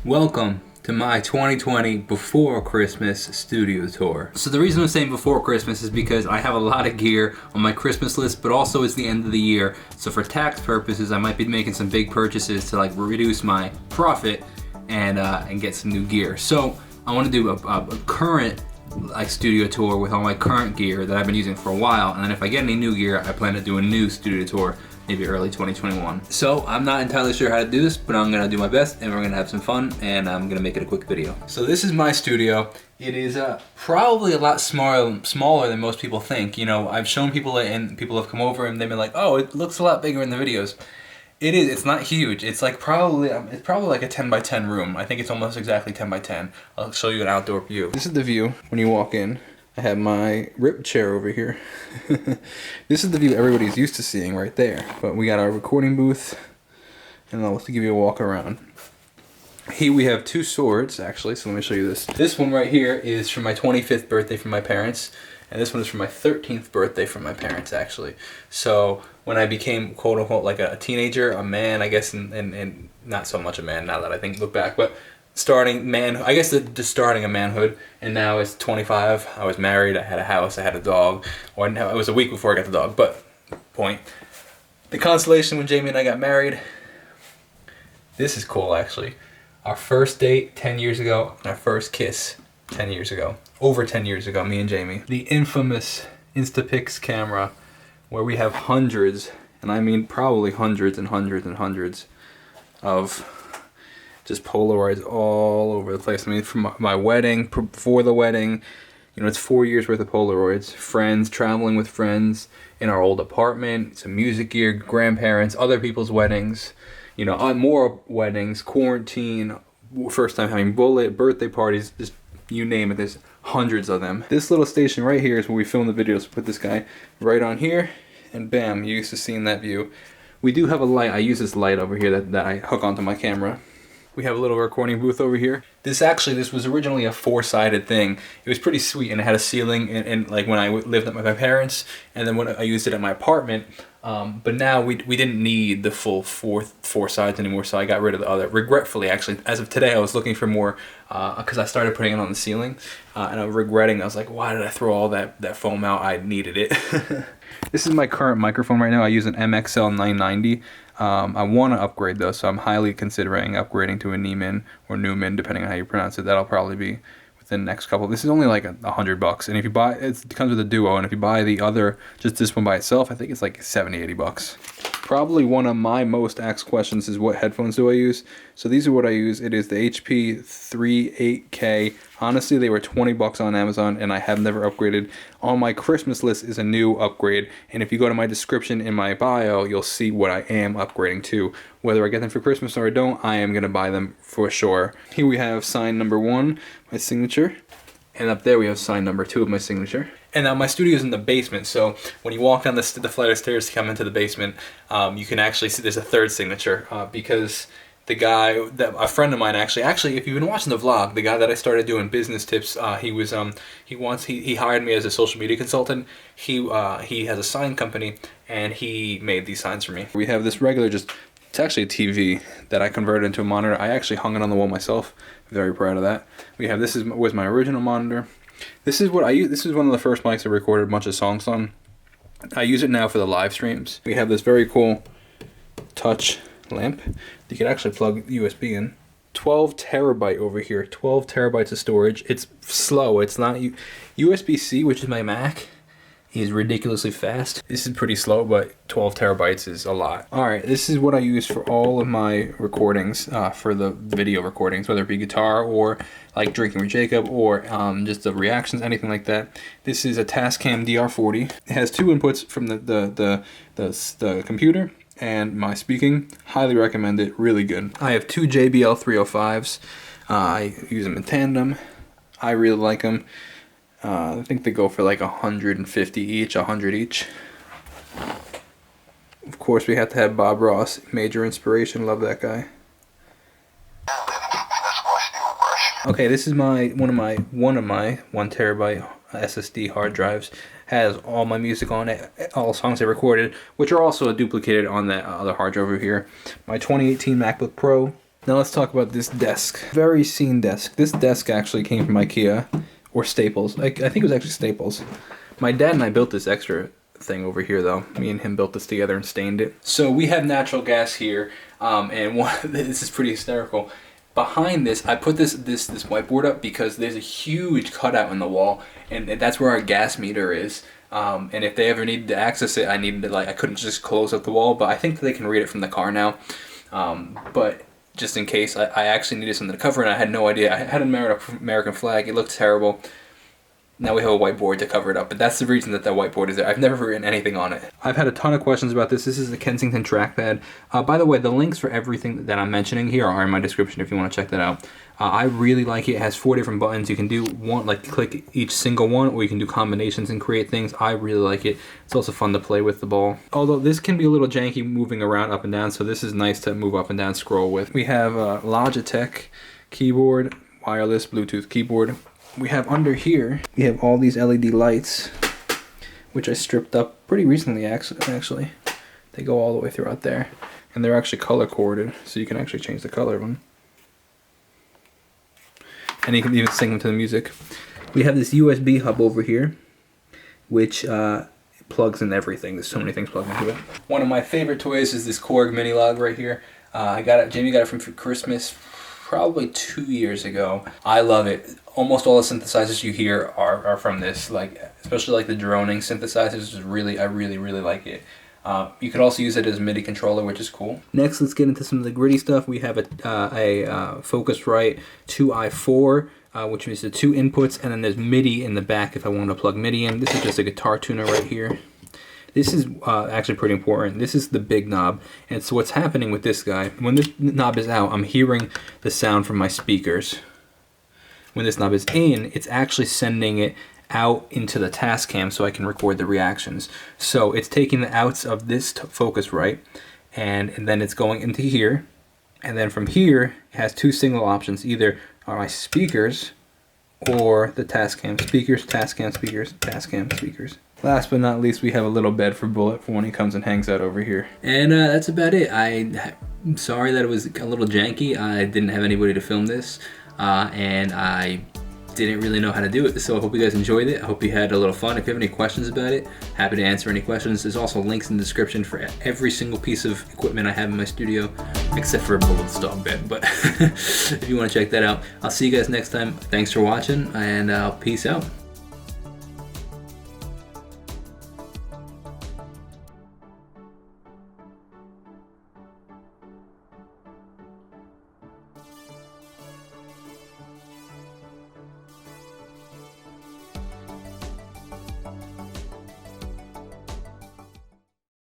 Welcome to my 2020 before Christmas studio tour. So the reason I'm saying before Christmas is because I have a lot of gear on my Christmas list, but also it's the end of the year. So for tax purposes, I might be making some big purchases to like reduce my profit and get some new gear. So I want to do a current like studio tour with all my current gear that I've been using for a while, and then if I get any new gear, I plan to do a new studio tour maybe early 2021. So I'm not entirely sure how to do this, but I'm gonna do my best and we're gonna have some fun, and I'm gonna make it a quick video. So this is my studio. It is probably a lot smaller than most people think. You know, I've shown people it and people have come over and they've been like, oh, it looks a lot bigger in the videos. It is, it's not huge. It's like probably like a 10 by 10 room. I think it's almost exactly 10 by 10. I'll show you an outdoor view. This is the view when you walk in. I have my ripped chair over here. This is the view everybody's used to seeing right there. But we got our recording booth, and I'll give you a walk around. Here we have two swords, actually, so let me show you this. This one right here is for my 25th birthday from my parents, and this one is for my 13th birthday from my parents, actually. So when I became, quote unquote, like a teenager, a man, I guess, and not so much a man now that I look back, but starting the starting of manhood, and now it's 25. I was married, I had a house, I had a dog. Or no, it was a week before I got the dog, but point. The constellation when Jamie and I got married. This is cool, actually. Our first date 10 years ago, and our first kiss 10 years ago. Over 10 years ago, me and Jamie. The infamous Instapix camera, where we have hundreds, and I mean probably hundreds and hundreds and hundreds of just Polaroids all over the place. I mean, from my wedding, before the wedding, you know, it's 4 years worth of Polaroids. Friends, traveling with friends, in our old apartment, some music gear, grandparents, other people's weddings, you know, more weddings, quarantine, first time having birthday parties, just you name it, there's hundreds of them. This little station right here is where we film the videos. Put this guy right on here, and bam, you're used to seeing that view. We do have a light. I use this light over here that I hook onto my camera. We have a little recording booth over here. This was originally a four-sided thing. It was pretty sweet, and it had a ceiling, and like when I lived at my parents', and then when I used it at my apartment. But now we didn't need the full four sides anymore, so I got rid of the other. Regretfully, actually, as of today, I was looking for more because I started putting it on the ceiling, and I'm regretting. I was like, why did I throw all that foam out? I needed it. This is my current microphone right now. I use an MXL 990. I want to upgrade though, so I'm highly considering upgrading to a Neiman or Newman, depending on how you pronounce it. That'll probably be within the next couple. This is only like $100, and if you buy it comes with a duo, and if you buy the other, just this one by itself, I think it's like $70-80. Probably one of my most asked questions is what headphones do I use? So these are what I use. It is the HP 38K. Honestly, they were $20 on Amazon, and I have never upgraded. On my Christmas list is a new upgrade, and if you go to my description in my bio, you'll see what I am upgrading to. Whether I get them for Christmas or I don't, I am gonna buy them for sure. Here we have sign number 1, my signature, and up there we have sign number 2 of my signature. And now my studio is in the basement, so when you walk down the flight of stairs to come into the basement, you can actually see there's a third signature because the guy, a friend of mine actually, if you've been watching the vlog, the guy that I started doing business tips, he hired me as a social media consultant. He has a sign company, and he made these signs for me. We have this regular, it's actually a TV that I converted into a monitor. I actually hung it on the wall myself. Very proud of that. We have, was my original monitor. This is what I use. This is one of the first mics I recorded a bunch of songs on. I use it now for the live streams. We have this very cool touch lamp. You can actually plug USB in. 12 terabyte over here. 12 terabytes of storage. It's slow. It's not USB-C, which is my Mac, is ridiculously fast. This is pretty slow, but 12 terabytes is a lot. All right, this is what I use for all of my recordings, for the video recordings, whether it be guitar or like Drinking with Jacob or just the reactions, anything like that. This is a Tascam DR40. It has 2 inputs from the computer and my speaking. Highly recommend it, really good. I have 2 JBL 305s. I use them in tandem. I really like them. I think they go for like 150 each, 100 each. Of course, we have to have Bob Ross, major inspiration. Love that guy. Okay, this is one of my 1 terabyte SSD hard drives. Has all my music on it, all songs I recorded, which are also duplicated on that other hard drive over here. My 2018 MacBook Pro. Now let's talk about this desk. Very seen desk. This desk actually came from IKEA or Staples. I think it was actually Staples. My dad and I built this extra thing over here though. Me and him built this together and stained it. So we have natural gas here, and this is pretty hysterical. Behind this, I put this whiteboard up because there's a huge cutout in the wall, and that's where our gas meter is. And if they ever needed to access it, I couldn't just close up the wall, but I think that they can read it from the car now. But just in case, I actually needed something to cover it, and I had no idea. I had an American flag. It looked terrible. Now we have a whiteboard to cover it up, but that's the reason that whiteboard is there. I've never written anything on it. I've had a ton of questions about this. This is the Kensington trackpad. By the way, the links for everything that I'm mentioning here are in my description if you want to check that out. I really like it. It has 4 different buttons. You can do one, like click each single one, or you can do combinations and create things. I really like it. It's also fun to play with the ball. Although this can be a little janky moving around up and down, so this is nice to move up and down, scroll with. We have a Logitech keyboard, wireless Bluetooth keyboard. We have under here, we have all these LED lights, which I stripped up pretty recently actually. They go all the way throughout there. And they're actually color coordinated, so you can actually change the color of them. And you can even sync them to the music. We have this USB hub over here, which plugs in everything. There's so many things plugged into it. One of my favorite toys is this Korg mini log right here. Jamie got it from Christmas probably 2 years ago. I love it. Almost all the synthesizers you hear are from this, like especially like the droning synthesizers. I really like it. You could also use it as a MIDI controller, which is cool. Next, let's get into some of the gritty stuff. We have a Focusrite 2i4, which is the 2 inputs, and then there's MIDI in the back if I want to plug MIDI in. This is just a guitar tuner right here. This is actually pretty important. This is the big knob, and so what's happening with this guy, when this knob is out, I'm hearing the sound from my speakers. When this knob is in, it's actually sending it out into the Tascam so I can record the reactions. So it's taking the outs of this Focusrite, and then it's going into here, and then from here it has 2 signal options, either on my speakers or the Tascam speakers, Tascam speakers, Tascam speakers. Last but not least, we have a little bed for Bullet for when he comes and hangs out over here. And that's about it. I'm sorry that it was a little janky. I didn't have anybody to film this, and I didn't really know how to do it, so I hope you guys enjoyed it. I hope you had a little fun. If you have any questions about it, happy to answer any questions. There's also links in the description for every single piece of equipment I have in my studio, except for a Bullet's dog bed, but if you want to check that out. I'll see you guys next time. Thanks for watching, and peace out.